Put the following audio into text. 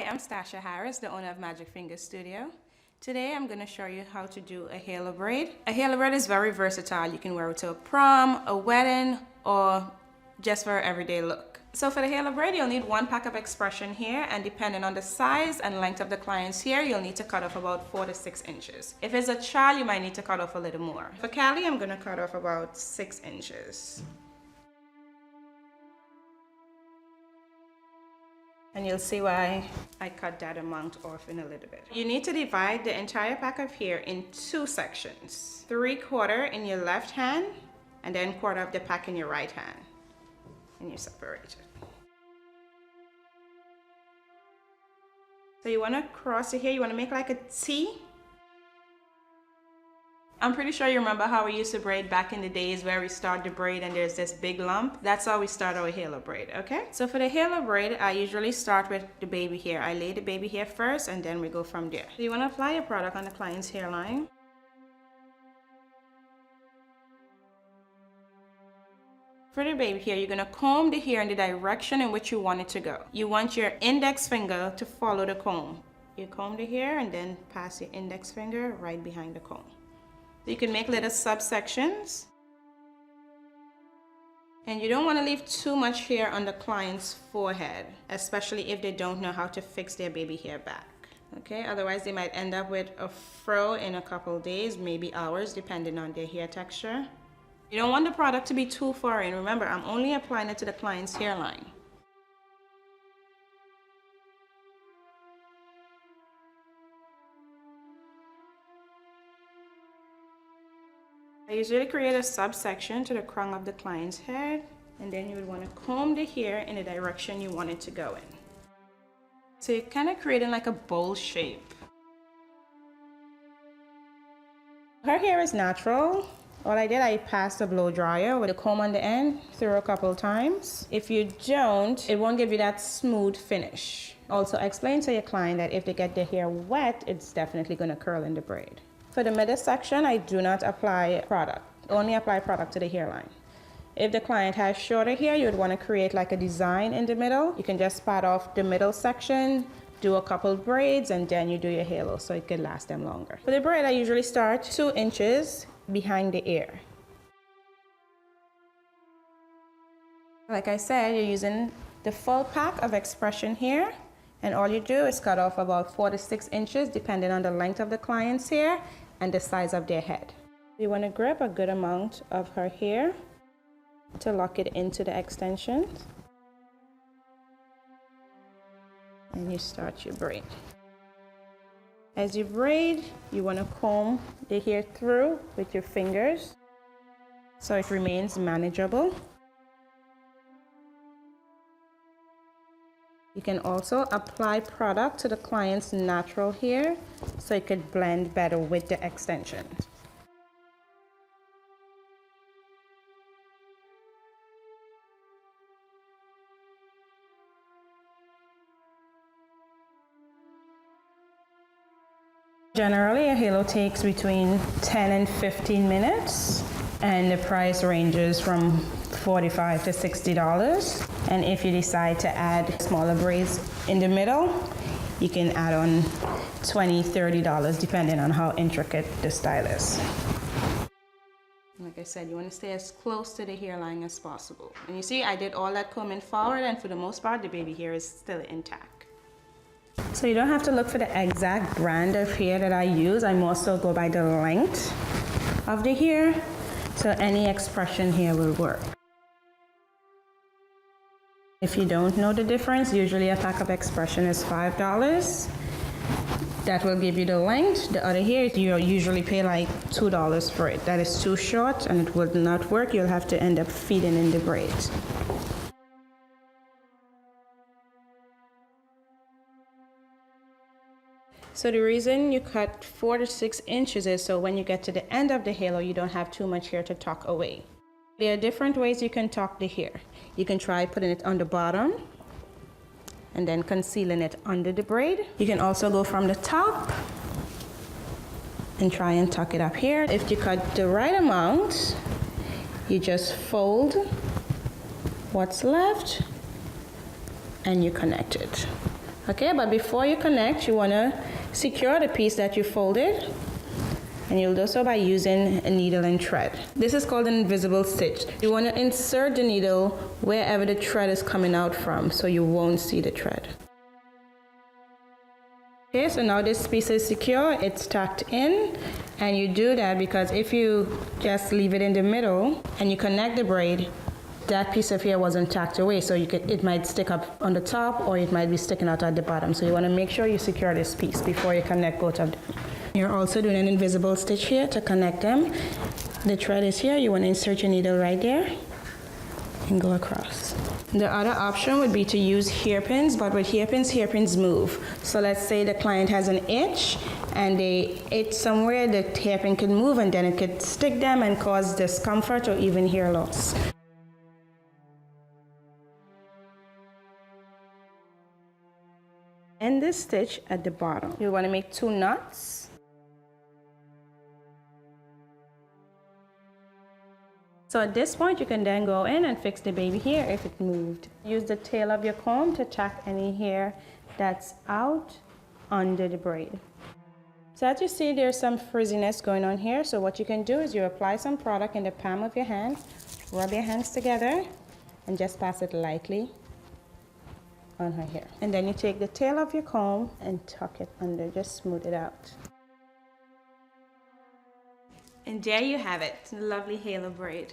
I'm Stasha Harris, the owner of Magic Fingers Studio. Today I'm going to show you how to do a halo braid. A halo braid is very versatile. You can wear it to a prom, a wedding, or just for an everyday look. So for the halo braid, you'll need 1 pack of expression here, and depending on the size and length of the client's hair, you'll need to cut off about 4 to 6 inches. If it's a child, you might need to cut off a little more. For Callie, I'm going to cut off about 6 inches. And you'll see why I cut that amount off in a little bit. You need to divide the entire pack of hair in 2 sections. 3/4 in your left hand, and then 1/4 of the pack in your right hand. And you separate it. So you want to cross it here, you want to make like a T. I'm pretty sure you remember how we used to braid back in the days where we start the braid and there's this big lump. That's how we start our halo braid, okay? So for the halo braid, I usually start with the baby hair. I lay the baby hair first and then we go from there. So you want to apply your product on the client's hairline. For the baby hair, you're going to comb the hair in the direction in which you want it to go. You want your index finger to follow the comb. You comb the hair and then pass your index finger right behind the comb. You can make little subsections, and you don't want to leave too much hair on the client's forehead, especially if they don't know how to fix their baby hair back. Okay, otherwise they might end up with a fro in a couple days, maybe hours, depending on their hair texture. You don't want the product to be too far in. Remember, I'm only applying it to the client's hairline. I usually create a subsection to the crown of the client's head, and then you would want to comb the hair in the direction you want it to go in. So you're kind of creating like a bowl shape. Her hair is natural. All I did, I passed a blow dryer with a comb on the end through a couple times. If you don't, it won't give you that smooth finish. Also, explain to your client that if they get their hair wet, it's definitely going to curl in the braid. For the middle section, I do not apply product. Only apply product to the hairline. If the client has shorter hair, you would want to create like a design in the middle. You can just pat off the middle section, do a couple braids, and then you do your halo so it could last them longer. For the braid, I usually start 2 inches behind the ear. Like I said, you're using the full pack of expression here. And all you do is cut off about 4 to 6 inches depending on the length of the client's hair and the size of their head. You want to grab a good amount of her hair to lock it into the extensions. And you start your braid. As you braid, you want to comb the hair through with your fingers so it remains manageable. You can also apply product to the client's natural hair so it could blend better with the extensions. Generally, a halo takes between 10 and 15 minutes, and the price ranges from $45 to $60. And if you decide to add smaller braids in the middle, you can add on $20, $30 depending on how intricate the style is. Like I said, you want to stay as close to the hairline as possible. And you see, I did all that combing forward, and for the most part, the baby hair is still intact. So you don't have to look for the exact brand of hair that I use. I more so go by the length of the hair, so any expression here will work. If you don't know the difference, usually a pack of expression is $5. That will give you the length. The other hair, you usually pay like $2 for it. That is too short and it will not work. You'll have to end up feeding in the braids. So the reason you cut 4 to 6 inches is so when you get to the end of the halo, you don't have too much hair to tuck away. There are different ways you can tuck the hair. You can try putting it on the bottom and then concealing it under the braid. You can also go from the top and try and tuck it up here. If you cut the right amount, you just fold what's left and you connect it. Okay, but before you connect, you want to secure the piece that you folded. And you'll do so by using a needle and thread. This is called an invisible stitch. You want to insert the needle wherever the thread is coming out from, so you won't see the thread. Okay, so now this piece is secure, it's tucked in, and you do that because if you just leave it in the middle and you connect the braid, that piece of hair wasn't tucked away, so it might stick up on the top or it might be sticking out at the bottom. So you want to make sure you secure this piece before you connect both of them. You're also doing an invisible stitch here to connect them. The thread is here, you want to insert your needle right there and go across. The other option would be to use hairpins, but with hairpins move. So let's say the client has an itch and they itch somewhere, the hairpin can move and then it could stick them and cause discomfort or even hair loss. End this stitch at the bottom. You want to make 2 knots. So at this point, you can then go in and fix the baby hair if it moved. Use the tail of your comb to tuck any hair that's out under the braid. So as you see, there's some frizziness going on here. So what you can do is you apply some product in the palm of your hand, rub your hands together, and just pass it lightly on her hair. And then you take the tail of your comb and tuck it under, just smooth it out. And there you have it, lovely halo braid.